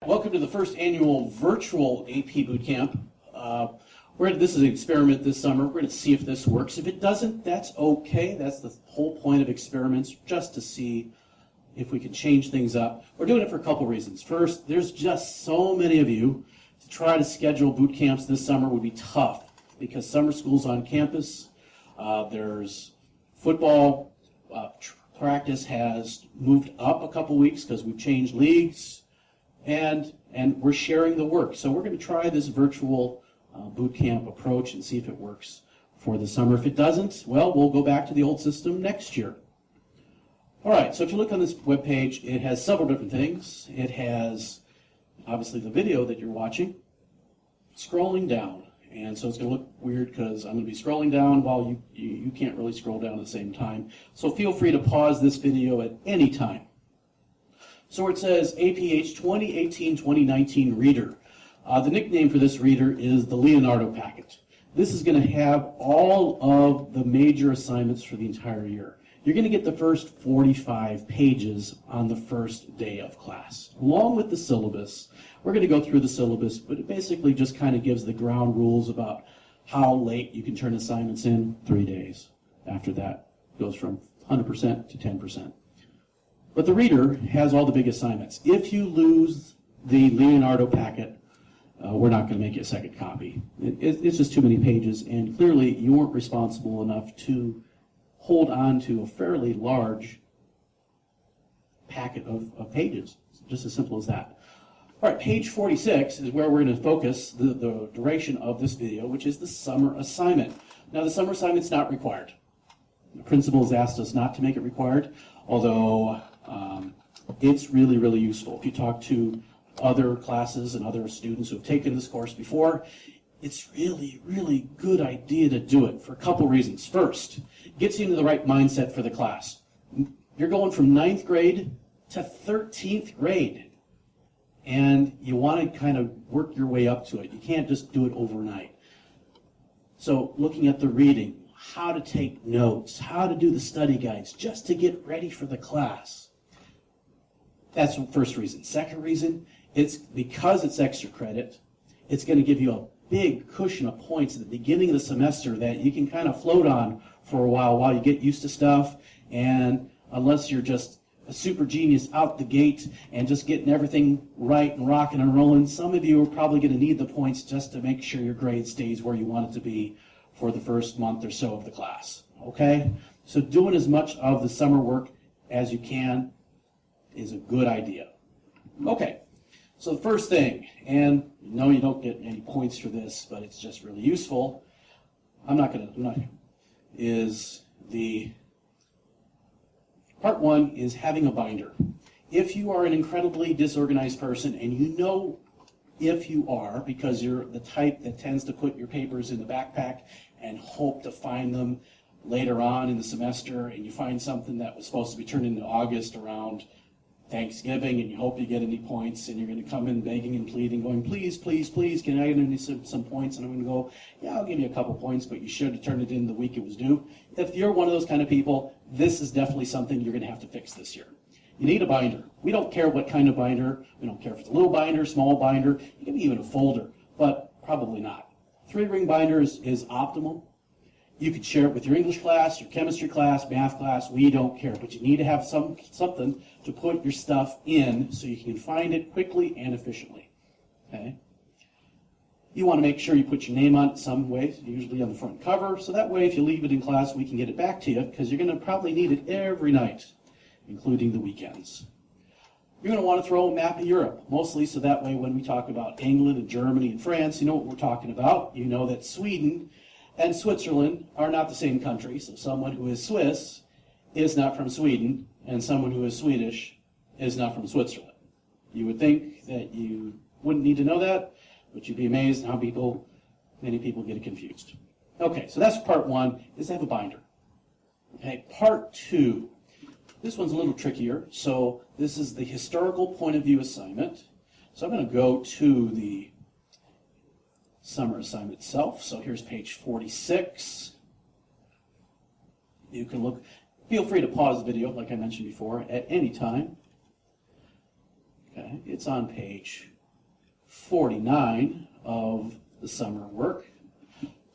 Welcome to the first annual virtual AP Bootcamp. This is an experiment this summer. We're going to see if this works. If it doesn't, that's okay. That's the whole point of experiments, just to see if we can change things up. We're doing it for a couple reasons. First, there's just so many of you. To try to schedule boot camps this summer would be tough because summer school's on campus. There's football practice has moved up a couple weeks because we've changed leagues. And we're sharing the work. So we're going to try this virtual boot camp approach and see if it works for the summer. If it doesn't, well, we'll go back to the old system next year. All right, so if you look on this webpage, it has several different things. It has, obviously, the video that you're watching, scrolling down. And so it's going to look weird because I'm going to be scrolling down while you can't really scroll down at the same time. So feel free to pause this video at any time. So it says APH 2018-2019 Reader. The nickname for this reader is the Leonardo Packet. This is going to have all of the major assignments for the entire year. You're going to get the first 45 pages on the first day of class. Along with the syllabus, we're going to go through the syllabus, but it basically just kind of gives the ground rules about how late you can turn assignments in, 3 days. After that, it goes from 100% to 10%. But the reader has all the big assignments. If you lose the Leonardo Packet, we're not going to make you a second copy. It's just too many pages, and clearly you weren't responsible enough to hold on to a fairly large packet of pages. It's just as simple as that. All right, page 46 is where we're going to focus the duration of this video, which is the summer assignment. Now, the summer assignment's not required. The principal has asked us not to make it required, although it's really, really useful. If you talk to other classes and other students who have taken this course before, it's really, really good idea to do it for a couple reasons. First, it gets you into the right mindset for the class. You're going from 9th grade to 13th grade, and you want to kind of work your way up to it. You can't just do it overnight. So looking at the reading, how to take notes, how to do the study guides, just to get ready for the class. That's the first reason. Second reason, it's because it's extra credit, it's going to give you a big cushion of points at the beginning of the semester that you can kind of float on for a while you get used to stuff. And unless you're just a super genius out the gate and just getting everything right and rocking and rolling, some of you are probably going to need the points just to make sure your grade stays where you want it to be for the first month or so of the class, okay? So doing as much of the summer work as you can is a good idea. Okay, so the first thing, and no, you don't get any points for this, but it's just really useful. Is the part one is having a binder. If you are an incredibly disorganized person, and you know if you are, because you're the type that tends to put your papers in the backpack and hope to find them later on in the semester, and you find something that was supposed to be turned into August around Thanksgiving, and you hope you get any points, and you're going to come in begging and pleading, going, please, please, please, can I get some points? And I'm going to go, yeah, I'll give you a couple points, but you should have turned it in the week it was due. If you're one of those kind of people, this is definitely something you're going to have to fix this year. You need a binder. We don't care what kind of binder. We don't care if it's a little binder, small binder. It can be even a folder, but probably not. 3-ring binder is optimal. You could share it with your English class, your chemistry class, math class. We don't care, but you need to have something to put your stuff in so you can find it quickly and efficiently. Okay? You want to make sure you put your name on it some way, usually on the front cover, so that way if you leave it in class, we can get it back to you, because you're going to probably need it every night, including the weekends. You're going to want to throw a map of Europe, mostly so that way when we talk about England and Germany and France, you know what we're talking about. You know that Sweden and Switzerland are not the same country, so someone who is Swiss is not from Sweden, and someone who is Swedish is not from Switzerland. You would think that you wouldn't need to know that, but you'd be amazed how many people get it confused. Okay, so that's part one, is to have a binder. Okay, part two. This one's a little trickier. So this is the historical point of view assignment. So I'm going to go to the summer assignment itself. So here's page 46. You can look, feel free to pause the video, like I mentioned before, at any time. Okay, it's on page 49 of the summer work.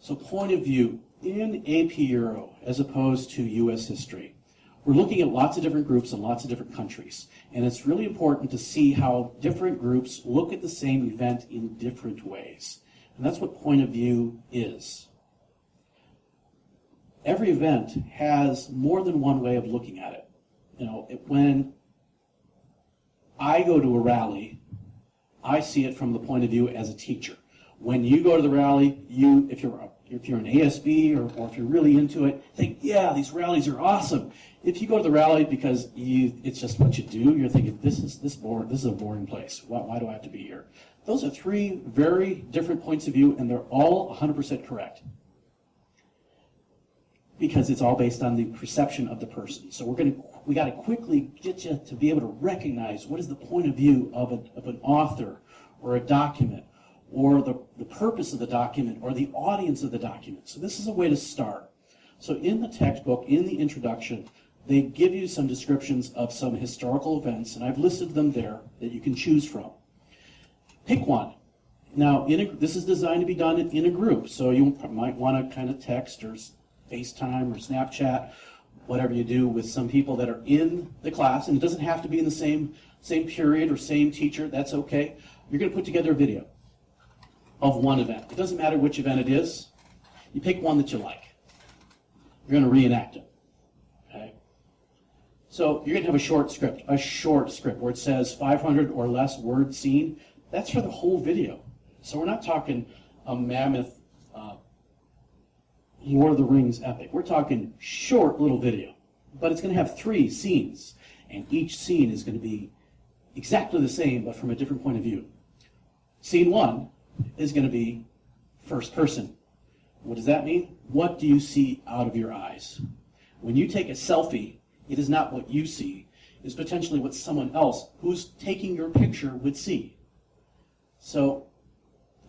So point of view in AP Euro as opposed to US history. We're looking at lots of different groups and lots of different countries. And it's really important to see how different groups look at the same event in different ways. And that's what point of view is. Every event has more than one way of looking at it. You know, when I go to a rally, I see it from the point of view as a teacher. When you go to the rally, if you're an ASB or if you're really into it, think, yeah, these rallies are awesome. If you go to the rally because it's just what you do, you're thinking, this is a boring place. Why do I have to be here? Those are three very different points of view, and they're all 100% correct. Because it's all based on the perception of the person. So we got to quickly get you to be able to recognize what is the point of view of an author or a document, or the purpose of the document, or the audience of the document. So this is a way to start. So in the textbook, in the introduction, they give you some descriptions of some historical events, and I've listed them there that you can choose from. Pick one. Now, this is designed to be done in a group, so you might want to kind of text or FaceTime or Snapchat, whatever you do, with some people that are in the class, and it doesn't have to be in the same period or same teacher. That's okay. You're going to put together a video of one event. It doesn't matter which event it is. You pick one that you like. You're going to reenact it. Okay? So you're going to have a short script where it says 500 or less word scene. That's for the whole video. So we're not talking a mammoth Lord of the Rings epic. We're talking short little video. But it's going to have 3 scenes, and each scene is going to be exactly the same, but from a different point of view. Scene 1 is going to be first person. What does that mean? What do you see out of your eyes? When you take a selfie, it is not what you see. It's potentially what someone else who's taking your picture would see. So,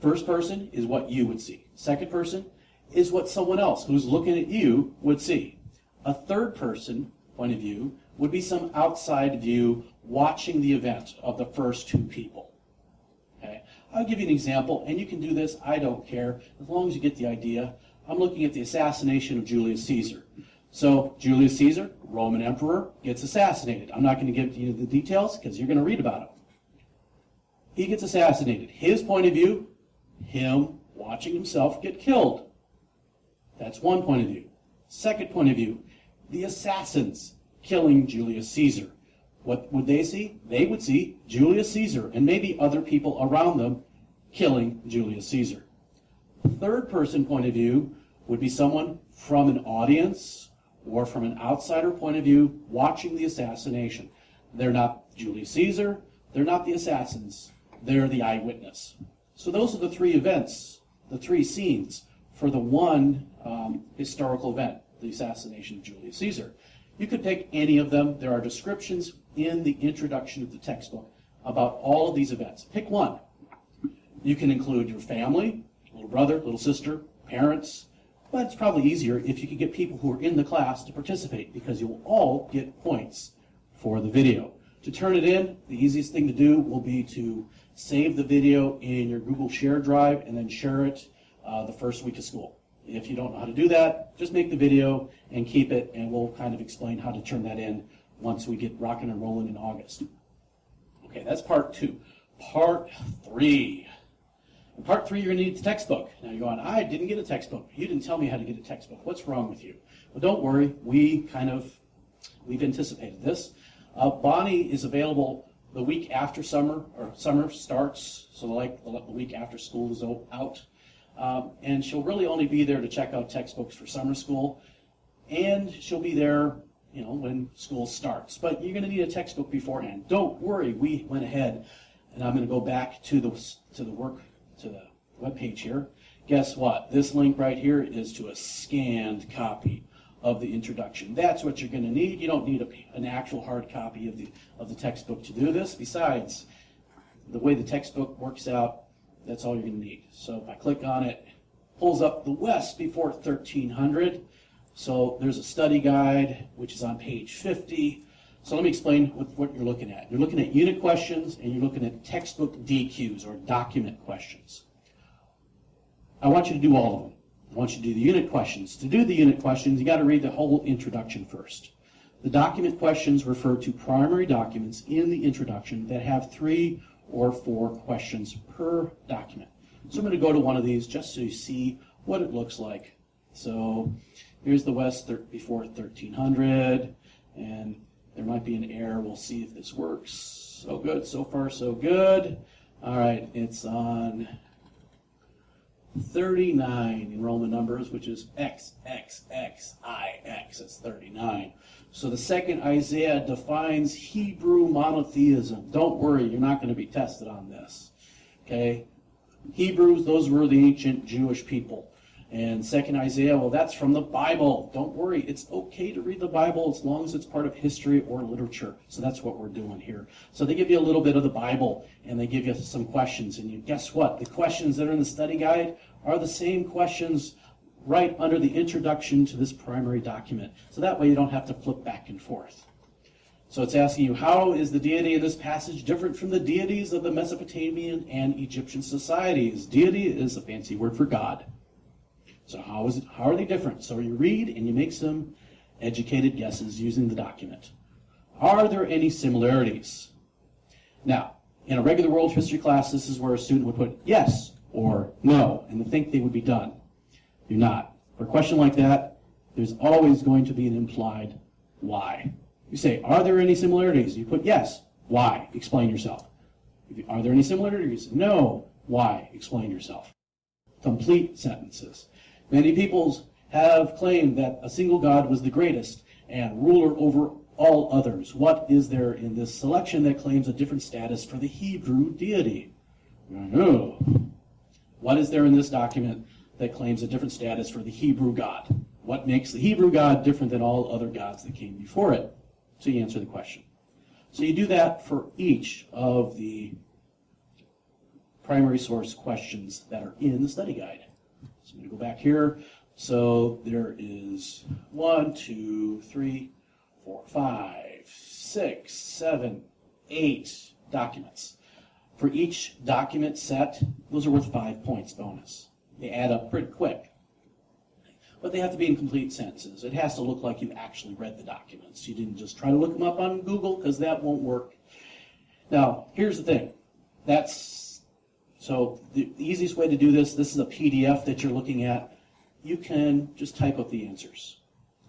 first person is what you would see. Second person is what someone else who's looking at you would see. A third person point of view would be some outside view watching the event of the first 2 people. Okay? I'll give you an example, and you can do this, I don't care, as long as you get the idea. I'm looking at the assassination of Julius Caesar. So, Julius Caesar, Roman emperor, gets assassinated. I'm not going to give you the details because you're going to read about him. He gets assassinated. His point of view, him watching himself get killed. That's one point of view. Second point of view, the assassins killing Julius Caesar. What would they see? They would see Julius Caesar and maybe other people around them killing Julius Caesar. Third person point of view would be someone from an audience or from an outsider point of view watching the assassination. They're not Julius Caesar, they're not the assassins, they're the eyewitness. So those are the 3 events, the 3 scenes for the one historical event, the assassination of Julius Caesar. You could pick any of them. There are descriptions in the introduction of the textbook about all of these events. Pick one. You can include your family, little brother, little sister, parents, but it's probably easier if you could get people who are in the class to participate because you will all get points for the video. To turn it in, the easiest thing to do will be to save the video in your Google Share Drive and then share it the first week of school. If you don't know how to do that, just make the video and keep it, and we'll kind of explain how to turn that in once we get rocking and rolling in August. Okay, that's part 2. Part 3. In part 3, you're going to need the textbook. Now you're going, I didn't get a textbook. You didn't tell me how to get a textbook. What's wrong with you? Well, don't worry. We've anticipated this. Bonnie is available the week after summer starts, so like the week after school is out. And she'll really only be there to check out textbooks for summer school, and she'll be there, when school starts. But you're going to need a textbook beforehand. Don't worry, we went ahead, and I'm going to go back to the web page here. Guess what? This link right here is to a scanned copy of the introduction. That's what you're going to need. You don't need an actual hard copy of the textbook to do this. Besides, the way the textbook works out, that's all you're going to need. So if I click on it, pulls up the West before 1300. So there's a study guide, which is on page 50. So let me explain what you're looking at. You're looking at unit questions and you're looking at textbook DQs or document questions. I want you to do all of them. I want you to do the unit questions. To do the unit questions, you got to read the whole introduction first. The document questions refer to primary documents in the introduction that have 3 or 4 questions per document. So I'm going to go to one of these just so you see what it looks like. So here's the West before 1300, and there might be an error. We'll see if this works. So good, so far so good. All right, it's on 39 in Roman numbers, which is X, X, X, I, X. That's 39. So the second Isaiah defines Hebrew monotheism. Don't worry, you're not going to be tested on this. Okay? Hebrews, those were the ancient Jewish people. And second Isaiah, well, that's from the Bible. Don't worry, it's okay to read the Bible as long as it's part of history or literature. So that's what we're doing here. So they give you a little bit of the Bible, and they give you some questions. And guess what? The questions that are in the study guide are the same questions right under the introduction to this primary document. So that way you don't have to flip back and forth. So it's asking you, how is the deity in this passage different from the deities of the Mesopotamian and Egyptian societies? Deity is a fancy word for God. So how are they different? So you read and you make some educated guesses using the document. Are there any similarities? Now, in a regular world history class, this is where a student would put yes or no, and they think they would be done. You're not. For a question like that, there's always going to be an implied why. You say, are there any similarities? You put yes. Why? Explain yourself. Are there any similarities? No. Why? Explain yourself. Complete sentences. Many peoples have claimed that a single God was the greatest and ruler over all others. What is there in this selection that claims a different status for the Hebrew deity? No. What is there in this document that claims a different status for the Hebrew God? What makes the Hebrew God different than all other gods that came before it? So you answer the question. So you do that for each of the primary source questions that are in the study guide. So I'm going to go back here. So there is 1, 2, 3, 4, 5, 6, 7, 8 documents. For each document set, those are worth 5 points bonus. They add up pretty quick. But they have to be in complete sentences. It has to look like you actually read the documents. You didn't just try to look them up on Google, because that won't work. Now, here's the thing. So the easiest way to do this is a PDF that you're looking at. You can just type up the answers.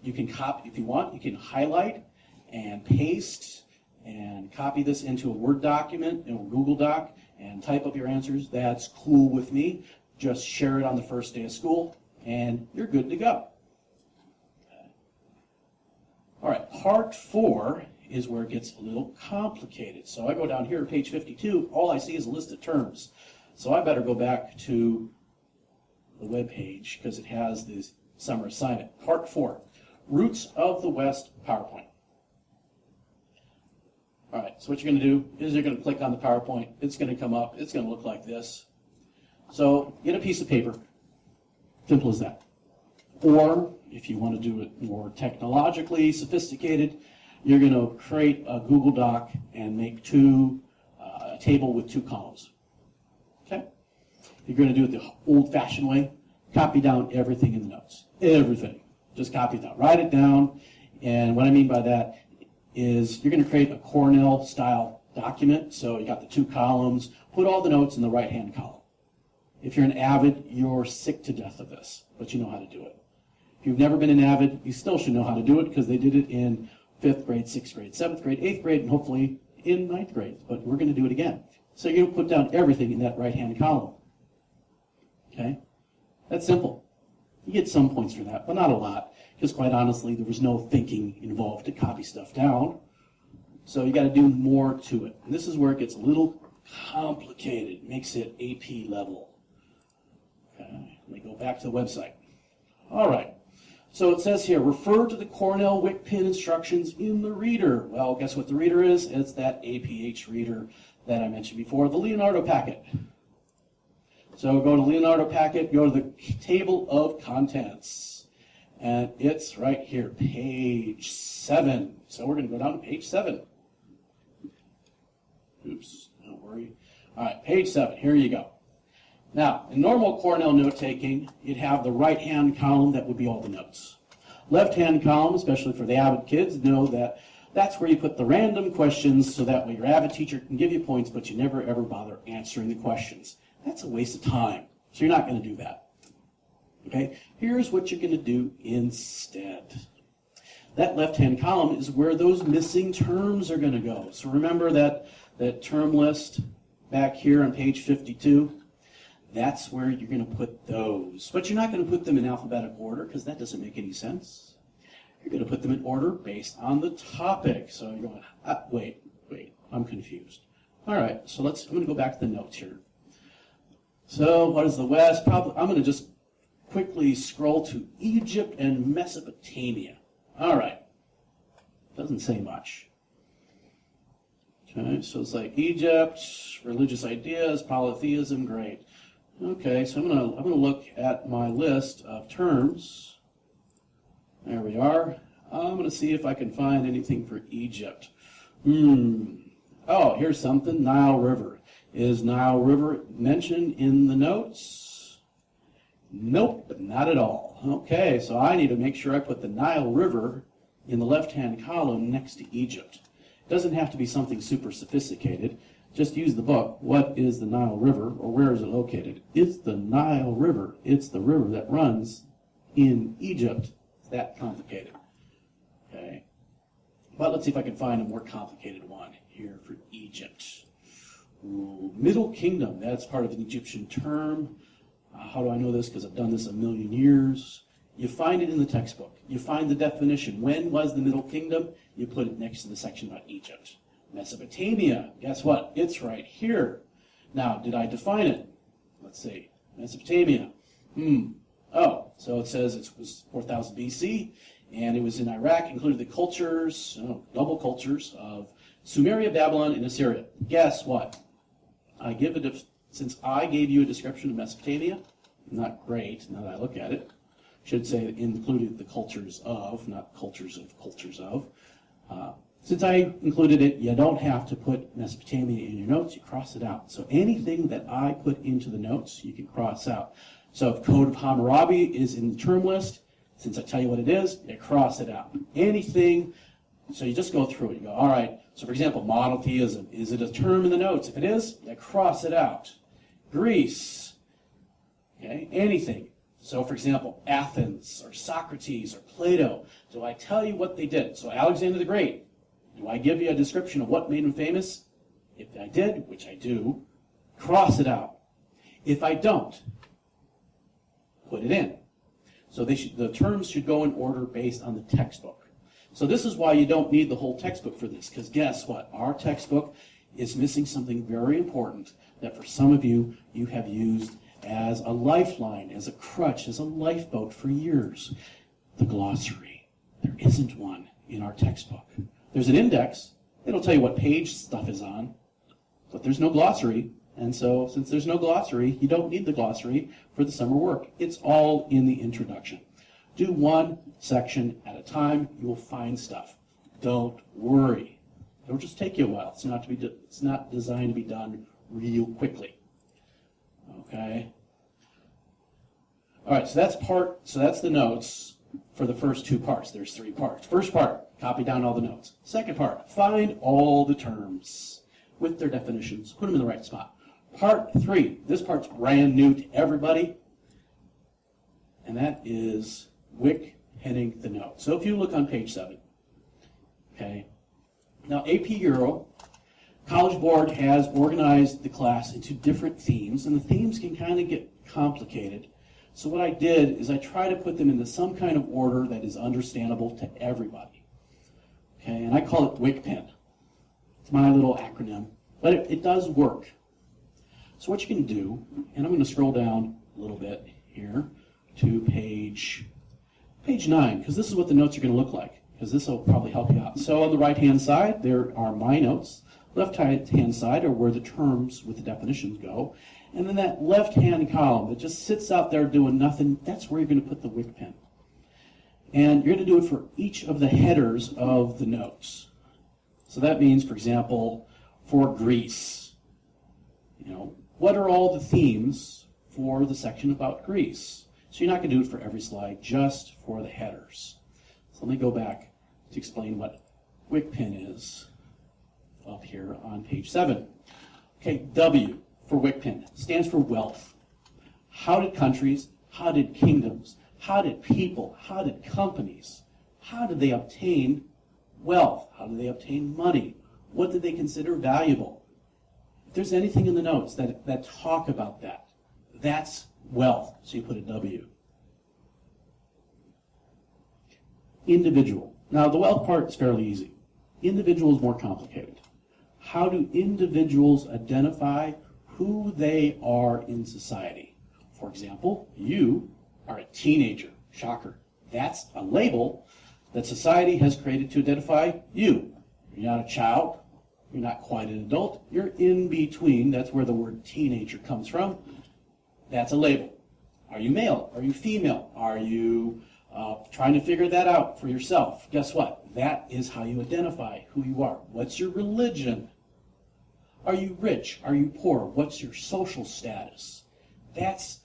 You can copy, if you want, you can highlight and paste and copy this into a Word document or Google Doc and type up your answers. That's cool with me. Just share it on the first day of school and you're good to go. Okay. All right, part 4 is where it gets a little complicated. So I go down here to page 52, all I see is a list of terms. So I better go back to the web page because it has this summer assignment. Part 4, Roots of the West PowerPoint. All right, so what you're going to do is you're going to click on the PowerPoint. It's going to come up. It's going to look like this. So get a piece of paper. Simple as that. Or if you want to do it more technologically sophisticated, you're going to create a Google Doc and make a table with 2 columns. Okay? You're going to do it the old-fashioned way. Copy down everything in the notes. Everything. Just copy it down. Write it down. And what I mean by that is you're going to create a Cornell-style document. So you got the 2 columns. Put all the notes in the right-hand column. If you're an Avid, you're sick to death of this, but you know how to do it. If you've never been an Avid, you still should know how to do it because they did it in 5th grade, 6th grade, 7th grade, 8th grade, and hopefully in 9th grade. But we're going to do it again. So you're going to put down everything in that right-hand column. Okay? That's simple. You get some points for that, but not a lot, because quite honestly, there was no thinking involved to copy stuff down. So you got to do more to it. And this is where it gets a little complicated. It makes it AP level. Okay, let me go back to the website. All right. So it says here, refer to the Cornell WIC-PIN instructions in the reader. Well, guess what the reader is? It's that APH reader that I mentioned before, the Leonardo packet. So go to Leonardo packet, go to the table of contents. And it's right here, page 7. So we're going to go down to page 7. Oops, don't worry. All right, page 7, here you go. Now, in normal Cornell note-taking, you'd have the right-hand column that would be all the notes. Left-hand column, especially for the avid kids, know that that's where you put the random questions so that way your avid teacher can give you points, but you never ever bother answering the questions. That's a waste of time, so you're not going to do that. Okay, here's what you're going to do instead. That left-hand column is where those missing terms are going to go. So remember that term list back here on page 52? That's where you're going to put those. But you're not going to put them in alphabetical order because that doesn't make any sense. You're going to put them in order based on the topic. So you're going, wait, I'm confused. All right, so I'm going to go back to the notes here. So what is the West? I'm going to just quickly scroll to Egypt and Mesopotamia. All right, doesn't say much. Okay, so it's like Egypt, religious ideas, polytheism, great. Okay, so I'm gonna look at my list of terms. There we are. I'm gonna see if I can find anything for Egypt. Oh, here's something. Nile River. Is Nile River mentioned in the notes? Nope, not at all. Okay, so I need to make sure I put the Nile River in the left-hand column next to Egypt. It doesn't have to be something super sophisticated. Just use the book. What is the Nile River, or where is it located? It's the Nile River. It's the river that runs in Egypt. It's that complicated. Okay. But let's see if I can find a more complicated one here for Egypt. Ooh, Middle Kingdom. That's part of an Egyptian term. How do I know this? Because I've done this a million years. You find it in the textbook. You find the definition. When was the Middle Kingdom? You put it next to the section about Egypt. Mesopotamia, guess what? It's right here. Now, did I define it? Let's see. Mesopotamia. Oh, so it says it was 4000 BC, and it was in Iraq, included the cultures, double cultures of Sumeria, Babylon, and Assyria. Guess what? Since I gave you a description of Mesopotamia, not great, now that I look at it, should say it included the cultures of, not cultures of cultures of. Since I included it, you don't have to put Mesopotamia in your notes, you cross it out. So anything that I put into the notes, you can cross out. So if Code of Hammurabi is in the term list, since I tell you what it is, you cross it out. Anything, so you just go through it. You go, all right, so for example, monotheism, is it a term in the notes? If it is, you cross it out. Greece, okay, anything. So for example, Athens or Socrates or Plato, do I tell you what they did? So Alexander the Great, do I give you a description of what made him famous? If I did, which I do, cross it out. If I don't, put it in. So the terms should go in order based on the textbook. So this is why you don't need the whole textbook for this, because guess what? Our textbook is missing something very important that for some of you, you have used as a lifeline, as a crutch, as a lifeboat for years. The glossary. There isn't one in our textbook. There's an index. It'll tell you what page stuff is on, but there's no glossary. And so since there's no glossary, you don't need the glossary for the summer work. It's all in the introduction. Do one section at a time. You will find stuff. Don't worry. It'll just take you a while. It's not designed to be done real quickly. Okay. All right, so that's the notes for the first two parts. There's 3 parts. First part, copy down all the notes. Second part, find all the terms with their definitions. Put them in the right spot. Part 3, this part's brand new to everybody, and that is Wick heading the note. So if you look on page 7, okay. Now AP Euro, College Board has organized the class into different themes, and the themes can kind of get complicated. So what I did is I try to put them into some kind of order that is understandable to everybody. Okay, and I call it WICPEN. It's my little acronym, but it does work. So what you can do, and I'm going to scroll down a little bit here to page 9, because this is what the notes are going to look like, because this will probably help you out. So on the right-hand side, there are my notes. Left-hand side are where the terms with the definitions go. And then that left-hand column that just sits out there doing nothing, that's where you're going to put the WICPEN. And you're going to do it for each of the headers of the notes. So that means, for example, for Greece, what are all the themes for the section about Greece? So you're not going to do it for every slide, just for the headers. So let me go back to explain what WICPIN is up here on page 7. Okay, W for WICPIN stands for wealth. How did countries, how did kingdoms, how did people, how did companies, how did they obtain wealth? How did they obtain money? What did they consider valuable? If there's anything in the notes that talk about that, that's wealth. So you put a W. Individual. Now the wealth part is fairly easy. Individual is more complicated. How do individuals identify who they are in society? For example, you are a teenager. Shocker. That's a label that society has created to identify you. You're not a child. You're not quite an adult. You're in between. That's where the word teenager comes from. That's a label. Are you male? Are you female? Are you trying to figure that out for yourself? Guess what? That is how you identify who you are. What's your religion? Are you rich? Are you poor? What's your social status? That's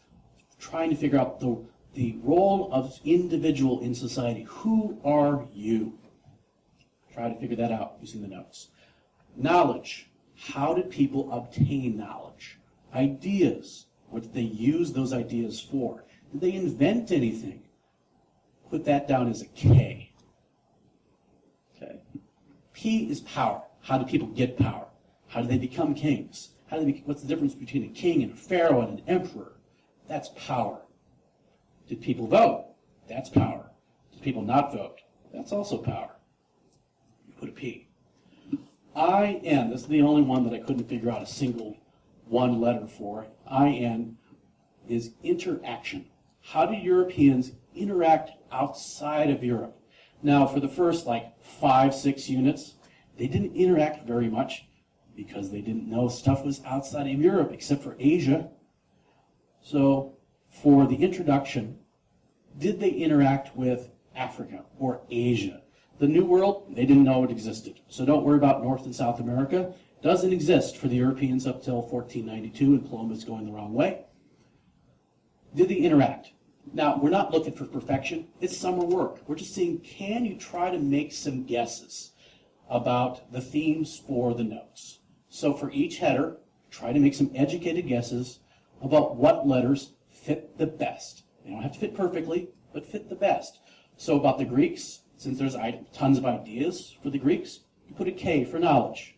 trying to figure out the role of individual in society. Who are you? Try to figure that out using the notes. Knowledge. How did people obtain knowledge? Ideas. What did they use those ideas for? Did they invent anything? Put that down as a K. Okay. P is power. How do people get power? How do they become kings? What's the difference between a king and a pharaoh and an emperor? That's power. Did people vote? That's power. Did people not vote? That's also power. You put a P. IN, this is the only one that I couldn't figure out a single one letter for. IN is interaction. How do Europeans interact outside of Europe? Now, for the first 5, 6 units, they didn't interact very much because they didn't know stuff was outside of Europe except for Asia. So for the introduction, did they interact with Africa or Asia? The New World, they didn't know it existed. So don't worry about North and South America. It doesn't exist for the Europeans up till 1492 and Columbus going the wrong way. Did they interact? Now, we're not looking for perfection. It's summer work. We're just seeing, can you try to make some guesses about the themes for the notes? So for each header, try to make some educated guesses about what letters fit the best. They don't have to fit perfectly, but fit the best. So about the Greeks, since there's tons of ideas for the Greeks, you put a K for knowledge.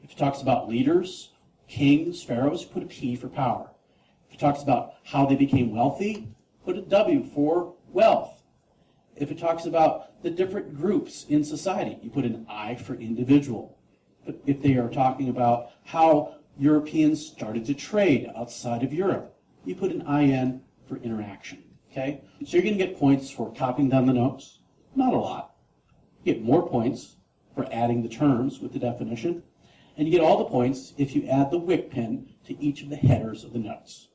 If it talks about leaders, kings, pharaohs, you put a P for power. If it talks about how they became wealthy, put a W for wealth. If it talks about the different groups in society, you put an I for individual. But if they are talking about how Europeans started to trade outside of Europe, you put an IN for interaction. Okay? So you're going to get points for copying down the notes. Not a lot. You get more points for adding the terms with the definition. And you get all the points if you add the WICPIN to each of the headers of the notes.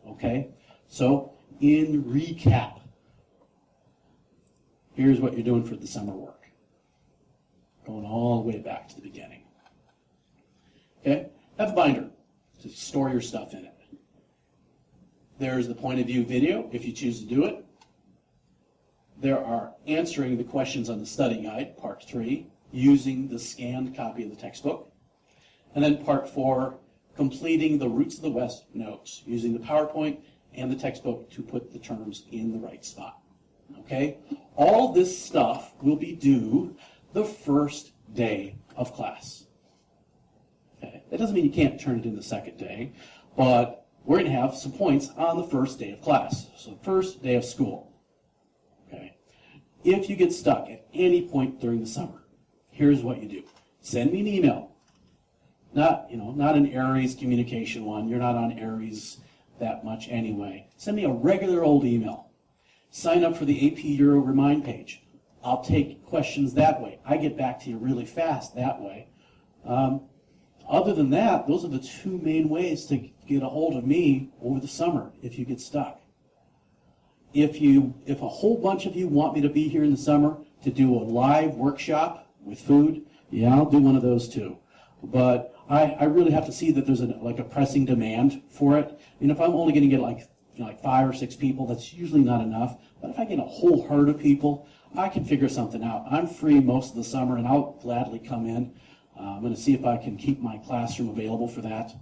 Okay? So, in recap, here's what you're doing for the summer work. Going all the way back to the beginning. Okay? Have a binder to store your stuff in it. There's the point of view video, if you choose to do it. There are answering the questions on the study guide, part 3, using the scanned copy of the textbook. And then part 4, completing the Roots of the West notes, using the PowerPoint and the textbook to put the terms in the right spot. Okay? All this stuff will be due the first day of class. Okay? That doesn't mean you can't turn it in the second day, but we're going to have some points on the first day of class. So the first day of school. Okay? If you get stuck at any point during the summer, here's what you do. Send me an email. Not an Aries communication one. You're not on Aries that much anyway. Send me a regular old email. Sign up for the AP Euro Remind page. I'll take questions that way. I get back to you really fast that way. Other than that, those are the two main ways to get a hold of me over the summer if you get stuck. If a whole bunch of you want me to be here in the summer to do a live workshop with food, yeah, I'll do one of those too. But I really have to see that there's like a pressing demand for it. And if I'm only going to get like 5 or 6 people, that's usually not enough. But if I get a whole herd of people, I can figure something out. I'm free most of the summer, and I'll gladly come in. I'm going to see if I can keep my classroom available for that.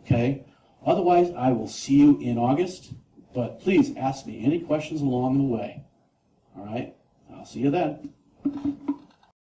Okay? Otherwise, I will see you in August. But please ask me any questions along the way. All right? I'll see you then.